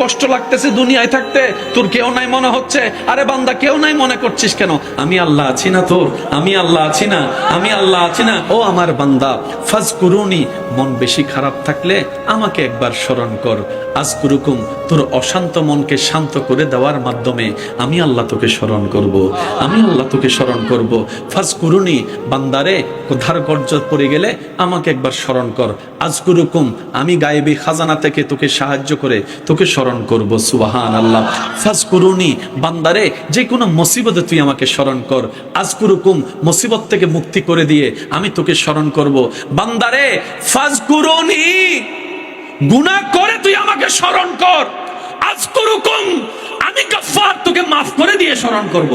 কষ্ট লাগতেছে দুনিয়ায় থাকতে, তোর কেউ নাই মনে হচ্ছে। আরে বান্দা, কেউ নাই মনে করছিস কেন? আমি আল্লাহ আছি না তোর? আমি আল্লাহ আছি না? আমি আল্লাহ আছি না? ও আমার বান্দা, ফাজকুরুনি, মন বেশি খারাপ থাকলে আমাকে একবার স্মরণ কর। আজকুরুকুম, তোর অশান্ত মনকে শান্ত করে দেওয়ার মাধ্যমে আমি আল্লাহ তোকে স্মরণ করব, আমি আল্লাহ তোকে স্মরণ করব। ফাজকুরুনি, বান্দারে ধার কর্জ পড়ে গেলে আমাকে একবার স্মরণ কর। আজকুরুকুম, আমি গায়েবী খাজানা থেকে তোকে সাহায্য করে তোকে স্মরণ করব। সুবহানাল্লাহ। ফাজকুরুনি, বান্দারে যে কোনো মুসিবতে তুই আমাকে স্মরণ কর। আজকুরুকুম, মুসিবত থেকে মুক্তি করে দিয়ে আমি তোকে স্মরণ করব। বান্দারে ফাজকুরুনি, গুনাহ করে তুই আমাকে স্মরণ কর। আজকুরুকুম, আমি গফফার, তোকে মাফ করে দিয়ে স্মরণ করব।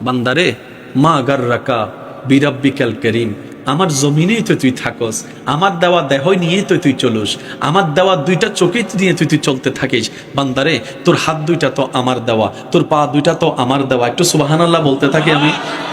বান্দারে মা গাররাকা বিরাব্বিকাল কারীম, আমার জমিনেই তো তুই থাকস, আমার দেওয়া দেহ নিয়েই তো তুই চলুস, আমার দেওয়া দুইটা চোখে নিয়ে তুই চলতে থাকিস। বান্দারে তোর হাত দুইটা তো আমার দেওয়া, তোর পা দুইটা তো আমার দেওয়া, একটু সুবহানাল্লাহ বলতে থাকি আমি।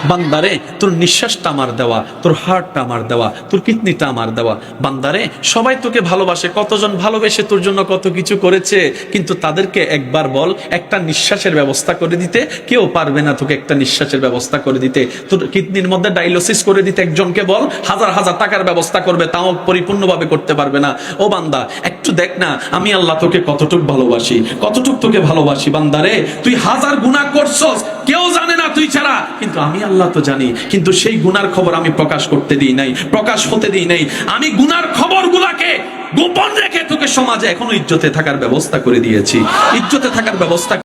বান্দারে তোর নিঃশ্বাসটা আমার দেওয়া, তোর হার্টটা আমার দেওয়া, তোর কিডনিটা আমার দেওয়া। বান্দারে সবাই তোকে ভালোবাসে, কতজন ভালোবেসে তোর জন্য কত কিছু করেছে, কিন্তু তাদেরকে একবার বল একটা নিঃশ্বাসের ব্যবস্থা করে দিতে। কেউ পারবে না তোকে একটা নিঃশ্বাসের ব্যবস্থা করে দিতে। তোর কিডনির মধ্যে ডায়ালিসিস করে দিতে একজনকে বল, হাজার হাজার টাকার ব্যবস্থা করবে, তাও পরিপূর্ণভাবে করতে পারবে না। ও বান্দা, একটু দেখ না আমি আল্লাহ তোকে কতটুক ভালোবাসি, কতটুক তোকে ভালোবাসি। বান্দারে তুই হাজার গুনাহ করছস, কেউ জানে না তুই ছাড়া, কিন্তু আমি আল্লাহ তো জানি। কিন্তু সেই গুনার খবর আমি প্রকাশ করতে দিই নাই, প্রকাশ হতে দিই নাই। আমি গুনার খবরগুলাকে গোপন রেখে তোকে সমাজে এখনো ইজ্জতে থাকার ব্যবস্থা করে দিয়েছি, ইজ্জতে থাকার ব্যবস্থা